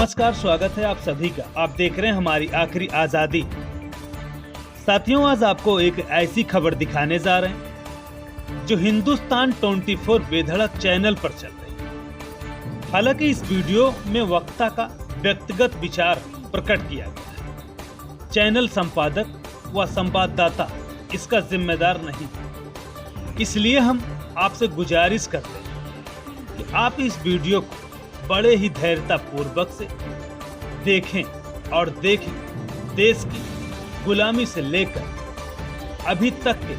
नमस्कार, स्वागत है आप सभी का। आप देख रहे हैं हमारी आखिरी आजादी। साथियों, आज आपको एक ऐसी खबर दिखाने जा रहे हैं जो हिंदुस्तान 24 बेधड़क चैनल पर चल रही है। हालांकि इस वीडियो में वक्ता का व्यक्तिगत विचार प्रकट किया गया है। चैनल संपादक व संवाददाता इसका जिम्मेदार नहीं, इसलिए हम आपसे गुजारिश करते हैं कि आप इस वीडियो को बड़े ही धैर्यता पूर्वक से देखें और देखें देश की गुलामी से लेकर अभी तक के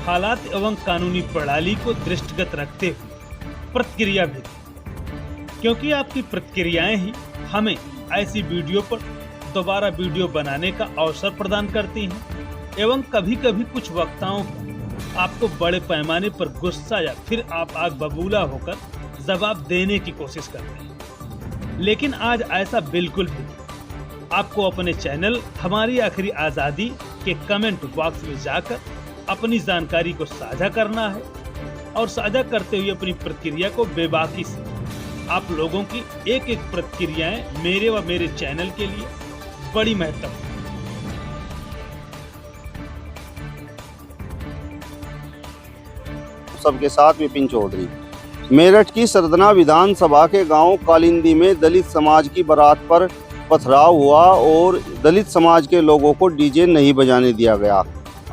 हालात एवं कानूनी प्रणाली को दृष्टिगत रखते हुए प्रतिक्रिया भी दें, क्योंकि आपकी प्रतिक्रियाएं ही हमें ऐसी वीडियो पर दोबारा वीडियो बनाने का अवसर प्रदान करती हैं एवं कभी कभी कुछ वक्ताओं को आपको बड़े पैमाने पर गुस्सा या फिर आप आग बबूला होकर जवाब देने की कोशिश करते हैं। लेकिन आज ऐसा बिल्कुल भी नहीं। आपको अपने चैनल हमारी आखिरी आजादी के कमेंट बॉक्स में जाकर अपनी जानकारी को साझा करना है और साझा करते हुए अपनी प्रतिक्रिया को बेबाकी से आप लोगों की एक एक प्रतिक्रियाएं मेरे व मेरे चैनल के लिए बड़ी महत्वपूर्ण। सबके साथ विपिन चौधरी। मेरठ की सरदना विधानसभा के गांव कालिंदी में दलित समाज की बारात पर पथराव हुआ और दलित समाज के लोगों को डीजे नहीं बजाने दिया गया।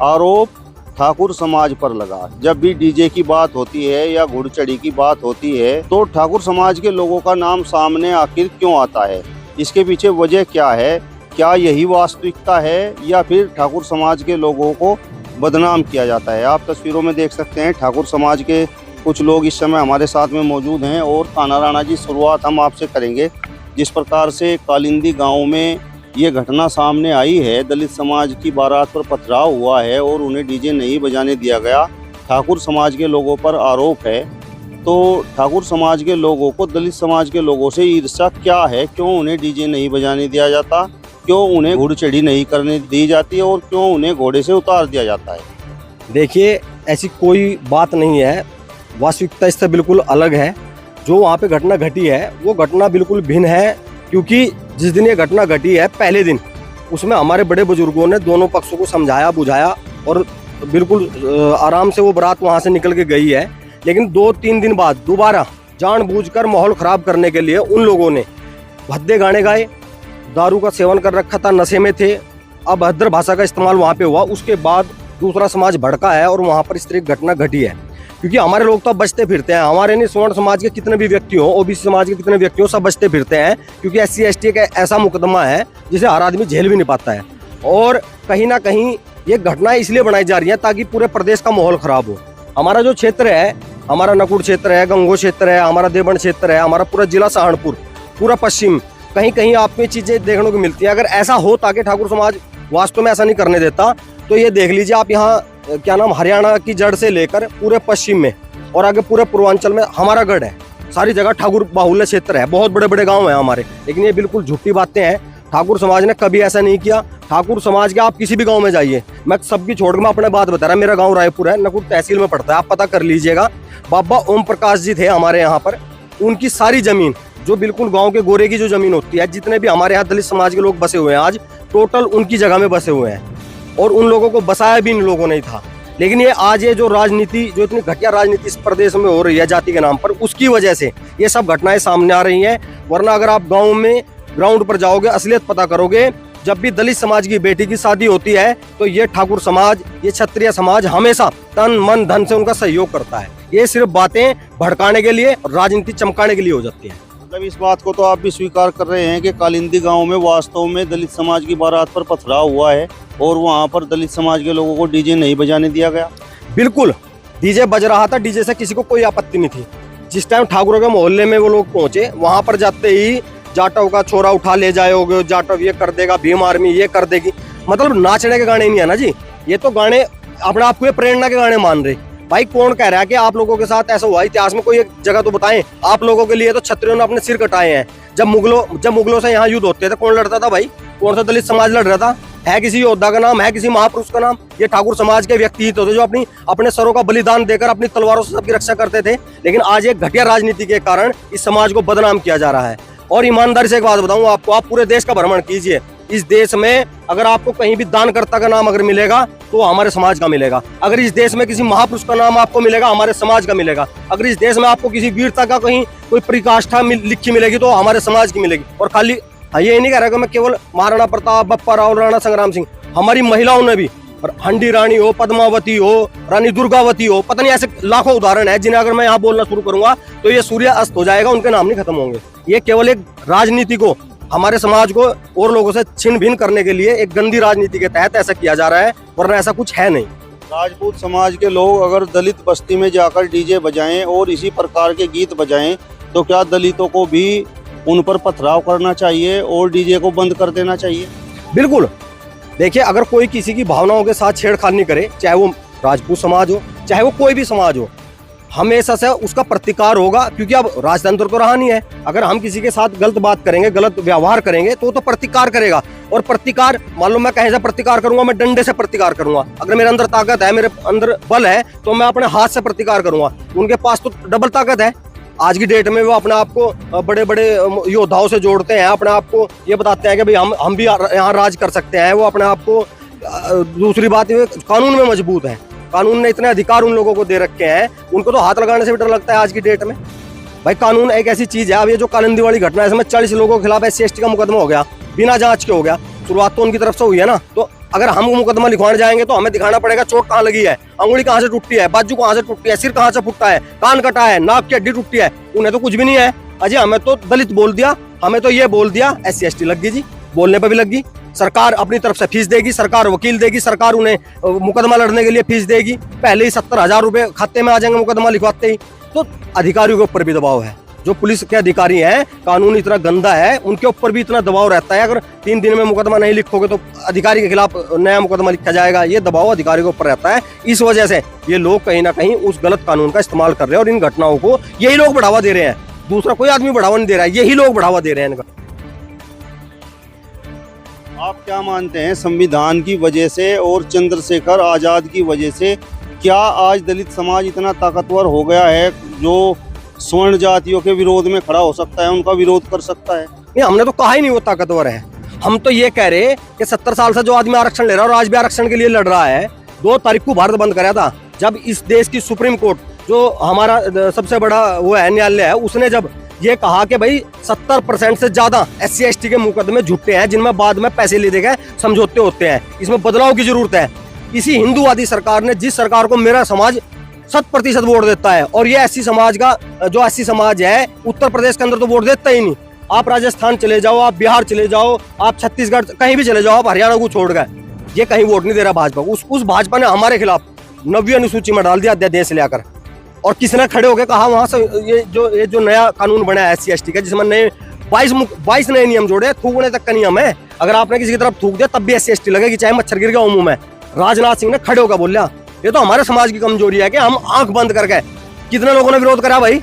आरोप ठाकुर समाज पर लगा। जब भी डीजे की बात होती है या घुड़चढ़ी की बात होती है तो ठाकुर समाज के लोगों का नाम सामने आखिर क्यों आता है? इसके पीछे वजह क्या है? क्या यही वास्तविकता है या फिर ठाकुर समाज के लोगों को बदनाम किया जाता है? आप तस्वीरों में देख सकते हैं ठाकुर समाज के कुछ लोग इस समय हमारे साथ में मौजूद हैं और ताना राणा जी, शुरुआत हम आपसे करेंगे। जिस प्रकार से कालिंदी गांव में ये घटना सामने आई है, दलित समाज की बारात पर पथराव हुआ है और उन्हें डीजे नहीं बजाने दिया गया, ठाकुर समाज के लोगों पर आरोप है। तो ठाकुर समाज के लोगों को दलित समाज के लोगों से ईर्ष्या क्या है? क्यों उन्हें डीजे नहीं बजाने दिया जाता? क्यों उन्हें घुड़चढ़ी नहीं करने दी जाती और क्यों उन्हें घोड़े से उतार दिया जाता है? देखिए, ऐसी कोई बात नहीं है। वास्तविकता इससे बिल्कुल अलग है। जो वहाँ पे घटना घटी है वो घटना बिल्कुल भिन्न है, क्योंकि जिस दिन ये घटना घटी है पहले दिन उसमें हमारे बड़े बुजुर्गों ने दोनों पक्षों को समझाया बुझाया और बिल्कुल आराम से वो बारात वहाँ से निकल के गई है। लेकिन 2-3 दिन बाद दोबारा जानबूझकर माहौल ख़राब करने के लिए उन लोगों ने भद्दे गाने गाए, दारू का सेवन कर रखा था, नशे में थे, अभद्र भाषा का इस्तेमाल वहाँ पे हुआ। उसके बाद दूसरा समाज भड़का है और वहाँ पर इस तरह की घटना घटी है। क्योंकि हमारे लोग तो बचते फिरते हैं, हमारे नहीं, स्वर्ण समाज के कितने भी व्यक्ति हो, ओबीसी समाज के कितने व्यक्ति हो, सब बचते फिरते हैं। क्योंकि SC ST का ऐसा मुकदमा है जिसे हर आदमी झेल भी नहीं पाता है। और कहीं ना कहीं ये घटना इसलिए बनाई जा रही है ताकि पूरे प्रदेश का माहौल खराब हो। हमारा जो क्षेत्र है, हमारा नकुड़ क्षेत्र है, गंगो क्षेत्र है, हमारा देवबंद क्षेत्र है, हमारा पूरा जिला सहारनपुर, पूरा पश्चिम, कहीं कहीं आपको ये चीज़ें देखने को मिलती है। अगर ऐसा हो ताकि ठाकुर समाज वास्तव में ऐसा नहीं करने देता तो ये देख लीजिए आप, यहाँ क्या नाम, हरियाणा की जड़ से लेकर पूरे पश्चिम में और आगे पूरे पूर्वांचल में हमारा गढ़ है। सारी जगह ठाकुर बाहुल्य क्षेत्र है, बहुत बड़े बड़े गांव हैं हमारे। लेकिन ये बिल्कुल झूठी बातें हैं। ठाकुर समाज ने कभी ऐसा नहीं किया। ठाकुर समाज के आप किसी भी गांव में जाइए, मैं सबकी छोड़ के मैं अपने बात बता रहा, मेरा गांव रायपुर है, नकुड़ तहसील में पड़ता है, आप पता कर लीजिएगा। बाबा ओम प्रकाश जी थे हमारे यहाँ पर, उनकी सारी जमीन जो बिल्कुल गाँव के गोरे की जो जमीन होती है, जितने भी हमारे यहाँ दलित समाज के लोग बसे हुए हैं आज, टोटल उनकी जगह में बसे हुए हैं। और उन लोगों को बसाया भी इन लोगों ने था। लेकिन ये आज ये जो राजनीति, जो इतनी घटिया राजनीति इस प्रदेश में हो रही है जाति के नाम पर, उसकी वजह से ये सब घटनाएं सामने आ रही हैं। वरना अगर आप गांव में ग्राउंड पर जाओगे, असलियत पता करोगे, जब भी दलित समाज की बेटी की शादी होती है तो ये ठाकुर समाज, ये क्षत्रिय समाज हमेशा तन मन धन से उनका सहयोग करता है। ये सिर्फ बातें भड़काने के लिए और राजनीति चमकाने के लिए हो जाती है। मतलब इस बात को तो आप भी स्वीकार कर रहे हैं कि कालिंदी गांव में वास्तव में दलित समाज की बारात पर पथराव हुआ है और वहां पर दलित समाज के लोगों को डीजे नहीं बजाने दिया गया? बिल्कुल, डीजे बज रहा था, डीजे से किसी को कोई आपत्ति नहीं थी। जिस टाइम ठाकुरों के मोहल्ले में वो लोग पहुंचे, वहां पर जाते ही जाटव का छोरा उठा ले जाओगे, जाटव ये कर देगा, भीम आर्मी ये कर देगी, मतलब नाचने के गाने नहीं है ना जी। ये तो गाने अपने आप को प्रेरणा के गाने मान रहे। भाई कौन कह रहा है कि आप लोगों के साथ ऐसा हुआ? इतिहास में कोई एक जगह तो बताएं। आप लोगों के लिए तो क्षत्रियों ने अपने सिर कटाए हैं। जब मुगलों से यहाँ युद्ध होते थे, कौन लड़ता था भाई? कौन सा दलित समाज लड़ रहा था? है किसी योद्धा का नाम, है किसी महापुरुष का नाम? ये ठाकुर समाज के व्यक्ति थे जो अपने सरों का बलिदान देकर अपनी तलवारों से सबकी रक्षा करते थे। लेकिन आज एक घटिया राजनीति के कारण इस समाज को बदनाम किया जा रहा है। और ईमानदारी से एक बात बताऊं आपको, आप पूरे देश का भ्रमण कीजिए, इस देश में अगर आपको कहीं भी दानकर्ता का नाम अगर मिलेगा तो हमारे समाज का मिलेगा। अगर इस देश में किसी महापुरुष का नाम आपको मिलेगा, हमारे समाज का मिलेगा। अगर इस देश में आपको किसी वीरता का कहीं कोई परिकाष्ठा लिखी मिलेगी तो हमारे समाज की मिलेगी। और खाली ये नहीं कह रहा कि मैं केवल महाराणा प्रताप, बप्पा राव, राणा संग्राम सिंह, हमारी महिलाओं ने भी, हंडी रानी हो, पद्मावती हो, रानी दुर्गावती हो, पता नहीं ऐसे लाखों उदाहरण है जिन्हें अगर मैं यहाँ बोलना शुरू करूंगा तो ये सूर्य अस्त हो जाएगा, उनके नाम नहीं खत्म होंगे। ये केवल एक राजनीति को, हमारे समाज को और लोगों से छिन्न भिन्न करने के लिए एक गंदी राजनीति के तहत ऐसा किया जा रहा है, वरना ऐसा कुछ है नहीं। राजपूत समाज के लोग अगर दलित बस्ती में जाकर डीजे बजाएं और इसी प्रकार के गीत बजाएं तो क्या दलितों को भी उन पर पथराव करना चाहिए और डीजे को बंद कर देना चाहिए? बिल्कुल। देखिए, अगर कोई किसी की भावनाओं के साथ छेड़खानी करे, चाहे वो राजपूत समाज हो, चाहे वो कोई भी समाज हो, हमेशा से उसका प्रतिकार होगा, क्योंकि अब राजतंत्र तो रहा नहीं है। अगर हम किसी के साथ गलत बात करेंगे, गलत व्यवहार करेंगे तो प्रतिकार करेगा। और प्रतिकार, मान लो मैं कहीं से प्रतिकार करूंगा, मैं डंडे से प्रतिकार करूंगा। अगर मेरे अंदर ताकत है, मेरे अंदर बल है, तो मैं अपने हाथ से प्रतिकार करूंगा। उनके पास तो डबल ताकत है। आज की डेट में वो अपने आप को बड़े बड़े योद्धाओं से जोड़ते हैं, अपने आप को ये बताते हैं कि भाई हम भी यहाँ राज कर सकते हैं। वो अपने आप को, दूसरी बात ये, कानून में मजबूत है। कानून ने इतने अधिकार उन लोगों को दे रखे हैं, उनको तो हाथ लगाने से भी डर लगता है आज की डेट में। भाई कानून एक ऐसी चीज है। अब ये जो कालिंदी वाली घटना है, इसमें 40 लोगों के खिलाफ SC/ST का मुकदमा हो गया, बिना जांच के हो गया। शुरुआत तो उनकी तरफ से हुई है ना। तो अगर हम मुकदमा लिखवाने जाएंगे तो हमें दिखाना पड़ेगा चोट कहाँ लगी है, अंगुली कहाँ से टूटी है, बाजू कहाँ से टूटी है, सिर कहाँ से फुटा है, कान कटा है, नाक की हड्डी टूटी है। उन्हें तो कुछ भी नहीं है। अजय हमें तो दलित बोल दिया, हमें तो ये बोल दिया, SC/ST लग गई जी, बोलने पर भी लग गई। सरकार अपनी तरफ से फीस देगी, सरकार वकील देगी, सरकार उन्हें मुकदमा लड़ने के लिए फीस देगी। पहले ही 70,000 रुपए खाते में आ जाएंगे मुकदमा लिखवाते ही। तो अधिकारियों के ऊपर भी दबाव है। जो पुलिस के अधिकारी हैं, कानून इतना गंदा है, उनके ऊपर भी इतना दबाव रहता है। अगर 3 दिन में मुकदमा नहीं लिखोगे तो अधिकारी के खिलाफ नया मुकदमा लिखा जाएगा। ये दबाव अधिकारी के ऊपर रहता है। इस वजह से ये लोग कहीं ना कहीं उस गलत कानून का इस्तेमाल कर रहे हैं और इन घटनाओं को यही लोग बढ़ावा दे रहे हैं। दूसरा कोई आदमी बढ़ावा नहीं दे रहा है, यही लोग बढ़ावा दे रहे हैं इनका। आप क्या मानते हैं, संविधान की वजह से और चंद्रशेखर आजाद की वजह से क्या आज दलित समाज इतना ताकतवर हो गया है जो स्वर्ण जातियों के विरोध में खड़ा हो सकता है, उनका विरोध कर सकता है? नहीं, हमने तो कहा ही नहीं वो ताकतवर है। हम तो ये कह रहे कि 70 साल से जो आदमी आरक्षण ले रहा है और आज भी आरक्षण के लिए लड़ रहा है, 2 तारीख को भारत बंद कराया था। जब इस देश की सुप्रीम कोर्ट, जो हमारा सबसे बड़ा वो है न्यायालय है, उसने जब ये कहा कि भाई 70% से ज्यादा SC/ST के मुकदमे झूठे हैं जिनमें बाद में पैसे ले देंगे, समझौते होते हैं, इसमें बदलाव की जरूरत है। इसी हिंदूवादी सरकार ने, जिस सरकार को मेरा समाज 100% वोट देता है, और ये SC समाज का, जो SC समाज है उत्तर प्रदेश के अंदर तो वोट देता ही नहीं। आप राजस्थान चले जाओ, आप बिहार चले जाओ, आप छत्तीसगढ़ कहीं भी चले जाओ, आप हरियाणा को छोड़ गए, ये कहीं वोट नहीं दे रहा भाजपा। उस भाजपा ने हमारे खिलाफ 9वीं अनुसूची में डाल दिया अध्यादेश लेकर। और किसने खड़े होकर कहा वहां से ये जो नया कानून बना है SC/ST का, जिसमें नए 22 नए नियम जोड़े, थूकने तक का नियम है। अगर आपने किसी की तरफ थूक दिया तब भी SC/ST लगेगी, चाहे मच्छर गिर गया मुंह में। राजनाथ सिंह ने खड़े होकर बोला, ये तो हमारे समाज की कमजोरी है कि हम आंख बंद कर गए। कितने लोगों ने विरोध करा भाई?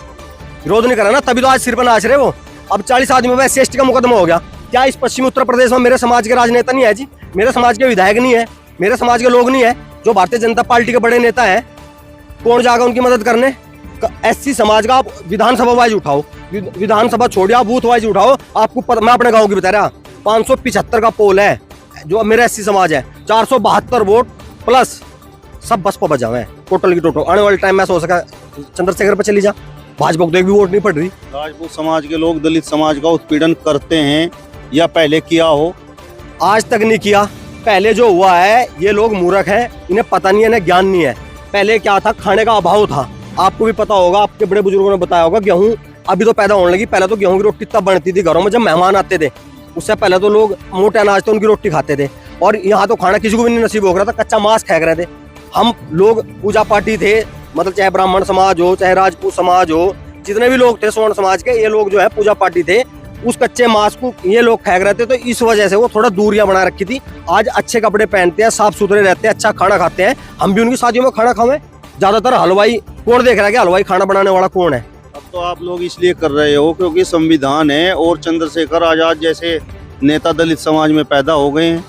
विरोध नहीं करा ना, तभी तो आज सिर पर नाच रहे वो। अब 40 आदमी में SC/ST का मुकदमा हो गया। क्या इस पश्चिमी उत्तर प्रदेश में मेरे समाज के राजनेता नहीं है जी? मेरे समाज के विधायक नहीं है? मेरे समाज के लोग नहीं है? जो भारतीय जनता पार्टी के बड़े नेता है, कौन जाएगा उनकी मदद करने? SC समाज का आप विधानसभा वाइज उठाओ, विधानसभा छोड़िए, आप बूथ वाइज उठाओ। आपको मैं अपने गांव की बता रहा, 575 का पोल है जो मेरा SC समाज है, 472 वोट प्लस सब बस पर बजा हुए हैं टोटल की टोटल। आने वाले टाइम में ऐसा हो सका चंद्रशेखर पर चली जा, भाजपा को तो एक भी वोट नहीं पड़ रही। राजपूत समाज के लोग दलित समाज का उत्पीड़न करते हैं या पहले किया हो? आज तक नहीं किया। पहले जो हुआ है, ये लोग मूर्ख हैं, इन्हें पता नहीं है, इन्हें ज्ञान नहीं है। पहले क्या था, खाने का अभाव था। आपको भी पता होगा, आपके बड़े बुजुर्गों ने बताया होगा, गेहूं अभी तो पैदा होने लगी। पहले तो गेहूं की रोटी तब बनती थी घरों में जब मेहमान आते थे। उससे पहले तो लोग मोटे अनाज थे उनकी रोटी खाते थे, और यहाँ तो खाना किसी को भी नहीं नसीब हो रहा था, कच्चा मांस फेंक रहे थे। हम लोग पूजा पाठी थे, मतलब चाहे ब्राह्मण समाज हो, चाहे राजपूत समाज हो, जितने भी लोग थे स्वर्ण समाज के, ये लोग जो है पूजा पाठी थे। उस कच्चे मांस को ये लोग फेंक रहे थे, तो इस वजह से वो थोड़ा दूरियां बना रखी थी। आज अच्छे कपड़े पहनते हैं, साफ सुथरे रहते हैं, अच्छा खाना खाते हैं। हम भी उनकी शादियों में खाना खावे। ज्यादातर हलवाई कौन देख रहा है कि हलवाई खाना बनाने वाला कौन है? अब तो आप लोग इसलिए कर रहे हो क्योंकि संविधान है और चंद्रशेखर आजाद जैसे नेता दलित समाज में पैदा हो गए हैं।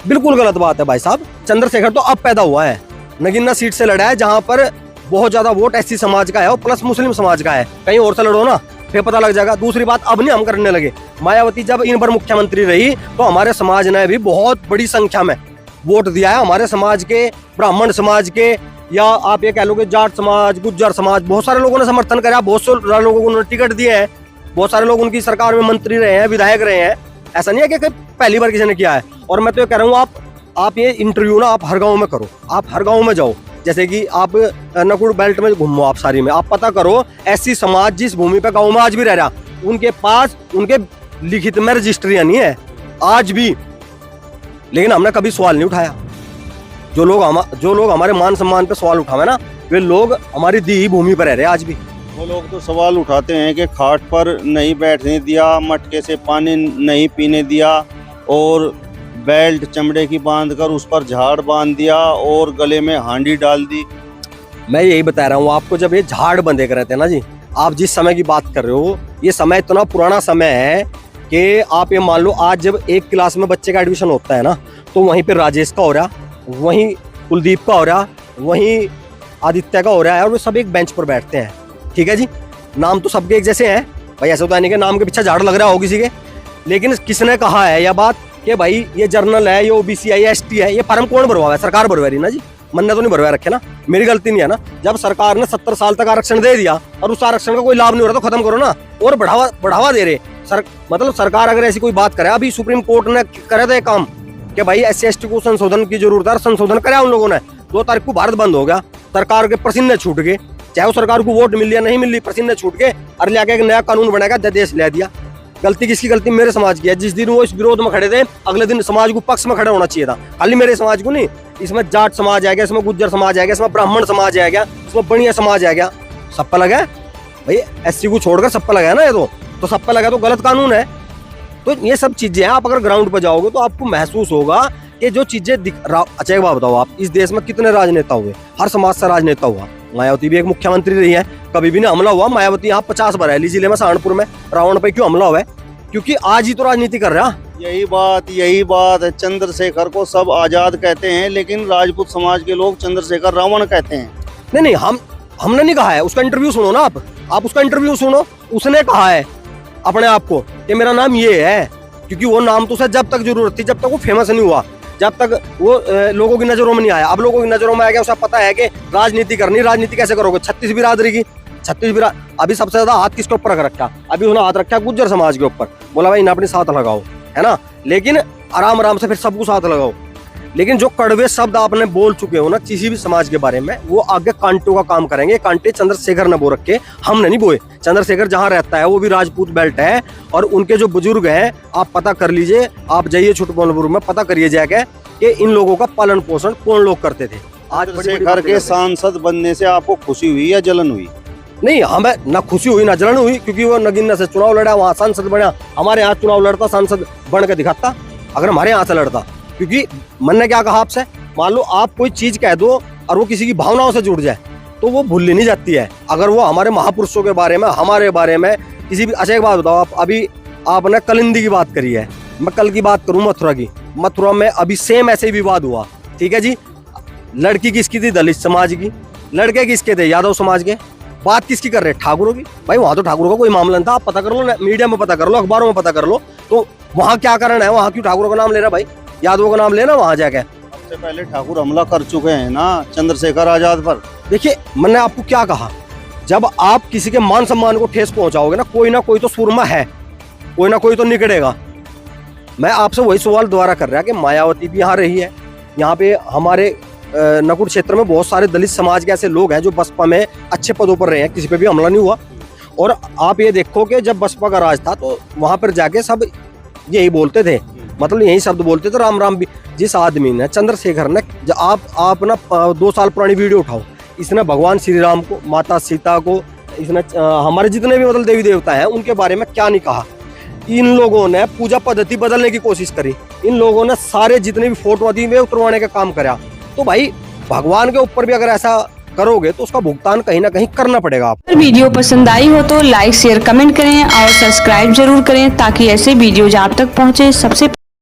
बिल्कुल गलत बात है भाई साहब। चंद्रशेखर तो अब पैदा हुआ है, नगीना सीट से लड़ा है, जहाँ पर बहुत ज्यादा वोट SC समाज का है और प्लस मुस्लिम समाज का है। कहीं और से लड़ो ना फिर पता लग जाएगा। दूसरी बात, अब नहीं हम करने लगे। मायावती जब इन पर मुख्यमंत्री रही तो हमारे समाज ने भी बहुत बड़ी संख्या में वोट दिया है। हमारे समाज के, ब्राह्मण समाज के, या आप ये कह लो कि जाट समाज, गुज्जर समाज, बहुत सारे लोगों ने समर्थन करा, बहुत सारे लोगों को उन्होंने टिकट दिए हैं, बहुत सारे लोग उनकी सरकार में मंत्री रहे हैं, विधायक रहे हैं। ऐसा नहीं है कि पहली बार किसी ने किया है। और मैं तो ये कह रहा हूँ, आप ये इंटरव्यू ना आप हर गाँव में करो, आप हर गाँव में जाओ। जैसे कि आप नकुड़ बेल्ट में घूमो, आप सारी में आप पता करो ऐसी समाज जिस भूमि पे गाँव में आज भी रह रहा, उनके पास उनके लिखित में रजिस्ट्रियाँ नहीं है आज भी। लेकिन हमने कभी सवाल नहीं उठाया। जो लोग हमारे मान सम्मान पे सवाल उठावे ना, वे लोग हमारी दी भूमि पर रह रहे हैं आज भी। वो लोग तो सवाल उठाते हैं कि खाट पर नहीं बैठने दिया, मटके से पानी नहीं पीने दिया, और बेल्ट चमड़े की बांधकर उस पर झाड़ बांध दिया और गले में हांडी डाल दी। मैं यही बता रहा हूँ आपको, जब ये झाड़ बंधे कर रहते हैं ना जी, आप जिस समय की बात कर रहे हो, ये समय इतना पुराना समय है कि आप ये मान लो, आज जब एक क्लास में बच्चे का एडमिशन होता है ना, तो वहीं पे राजेश का हो रहा, वहीं कुलदीप का हो रहा, वहीं आदित्य का हो रहा है, और वो सब एक बेंच पर बैठते हैं। ठीक है जी, नाम तो सबके एक जैसे हैं भाई, ऐसा होता नहीं कि नाम के पीछे झाड़ लग रहा हो किसी के। लेकिन किसने कहा है यह बात कि भाई ये जर्नल है, ये ओबीसी है, ये एसटी है, ये फॉर्म कौन भरवा है? सरकार भरवा रही ना जी, मन ने तो नहीं भरवा रखे ना, मेरी गलती नहीं है ना। जब सरकार ने 70 साल तक आरक्षण दे दिया और उस आरक्षण का कोई लाभ नहीं हो रहा तो खत्म करो ना, और बढ़ावा दे रहे मतलब सरकार अगर ऐसी कोई बात करे, अभी सुप्रीम कोर्ट ने करे था काम कि भाई SC/ST को संशोधन की जरूरत है, संशोधन कराया उन लोगों ने। 2 तारीख को भारत बंद हो गया, सरकार के पसीने छूट गए, चाहे वो सरकार को वोट मिल या नहीं मिली, पसीने छूट गए, और लेके एक नया कानून बनाएगा, देश ले दिया। गलती किसकी? गलती मेरे समाज की है। जिस दिन वो इस विरोध में खड़े थे, अगले दिन समाज को पक्ष में खड़ा होना चाहिए था। खाली मेरे समाज को नहीं, इसमें जाट समाज आ गया, इसमें गुज्जर समाज आ गया, इसमें ब्राह्मण समाज आ गया, इसमें बनिया समाज आ गया, सब पे लगा भाई। SC को छोड़कर सब पे लगा है ना, ये तो सब पे लगा तो गलत कानून है। तो ये सब चीजें हैं, आप अगर ग्राउंड पर जाओगे तो आपको महसूस होगा कि जो चीजें अच्छा एक बात बताओ, आप इस देश में कितने राजनेता हुए? हर समाज से राजनेता हुआ। मायावती भी एक मुख्यमंत्री रही है, कभी भी नहीं हमला हुआ। मायावती यहाँ 50 बरेली जिले में सहारनपुर में रावण पे क्यों हमला हुआ है? क्योंकि आज ही तो राजनीति कर रहा। यही बात है। चंद्रशेखर को सब आजाद कहते हैं, लेकिन राजपूत समाज के लोग चंद्रशेखर रावण कहते हैं। नहीं, हमने नहीं कहा है। उसका इंटरव्यू सुनो ना, आप उसका इंटरव्यू सुनो। उसने कहा है अपने आप को कि मेरा नाम ये है, क्योंकि वो नाम तो उसे जब तक जरूरत थी, जब तक वो फेमस नहीं हुआ, जब तक वो लोगों की नजरों में नहीं आया। अब लोगों की नजरों में आ गया, उसे पता है कि राजनीति करनी। राजनीति कैसे करोगे? 36 बिरादरी की, 36 बिरादरी। अभी सबसे ज्यादा हाथ किसके ऊपर रख रखा? अभी उन्होंने हाथ रखा गुज्जर समाज के ऊपर, बोला भाई इन्हें अपने साथ लगाओ, है ना। लेकिन आराम से फिर सबको साथ लगाओ। लेकिन जो कड़वे शब्द आपने बोल चुके हो ना किसी भी समाज के बारे में, वो आगे कांटों का काम करेंगे। कांटे चंद्रशेखर ने बो रखे, हमने नहीं बोए। चंद्रशेखर जहाँ रहता है वो भी राजपूत बेल्ट है, और उनके जो बुजुर्ग हैं, आप पता कर लीजिए, आप जाइए छोटपुर में पता करिए जाके कि इन लोगों का पालन पोषण कौन लोग करते थे। आज चंद्रशेखर के सांसद बनने से आपको खुशी हुई या जलन हुई? नहीं, हमें ना खुशी हुई ना जलन हुई, क्योंकि वो नगीना से चुनाव लड़ा, वहाँ सांसद बना। हमारे यहाँ चुनाव लड़ता, सांसद बन के दिखाता अगर हमारे यहाँ से लड़ता। क्योंकि मन ने क्या कहा आपसे, मान लो आप कोई चीज कह दो और वो किसी की भावनाओं से जुड़ जाए तो वो भूलनी नहीं जाती है। अगर वो हमारे महापुरुषों के बारे में, हमारे बारे में किसी भी। अच्छा एक बात बताओ, आप अभी आपने कलिंदी की बात करी है, मैं कल की बात करूं मथुरा की। मथुरा में अभी सेम ऐसे ही विवाद हुआ। ठीक है जी, लड़की किसकी थी? दलित समाज की। लड़के किसके थे? यादव समाज के। बात किसकी कर रहे? ठाकुरों की। भाई वहां तो ठाकुरों का कोई मामला नहीं था, आप पता कर लो, मीडिया में पता कर लो, अखबारों में पता कर लो, तो वहाँ क्या कारण है? वहाँ क्यों ठाकुरों का नाम ले रहा? भाई यादवों का नाम लेना वहाँ जाके। सबसे पहले ठाकुर हमला कर चुके हैं ना चंद्रशेखर आजाद पर। देखिए, मैंने आपको क्या कहा, जब आप किसी के मान सम्मान को ठेस पहुंचाओगे ना कोई तो सुरमा है, कोई ना कोई तो निकलेगा। मैं आपसे वही सवाल दोबारा कर रहा कि मायावती भी यहाँ रही है, यहाँ पे हमारे नकुड़ क्षेत्र में बहुत सारे दलित समाज के ऐसे लोग हैं जो बसपा में अच्छे पदों पर रहे हैं, किसी पे भी हमला नहीं हुआ। और आप ये देखो कि जब बसपा का राज था तो वहां पर जाके सब यही बोलते थे, मतलब यही शब्द बोलते थे, राम राम भी। जिस आदमी ने, चंद्रशेखर ने, आप ना 2 साल पुरानी वीडियो उठाओ, इसने भगवान श्री राम को, माता सीता को, इसने हमारे जितने भी मतलब देवी देवता हैं उनके बारे में क्या नहीं कहा। इन लोगों ने पूजा पद्धति बदलने की कोशिश करी, इन लोगों ने सारे जितने भी फोटो थी वे उतरवाने का काम करा। तो भाई भगवान के ऊपर भी अगर ऐसा करोगे तो उसका भुगतान कहीं ना कहीं करना पड़ेगा आपको। वीडियो पसंद आई हो तो लाइक शेयर कमेंट करें और सब्सक्राइब जरूर करें, ताकि ऐसे वीडियोज आप तक पहुंचे सबसे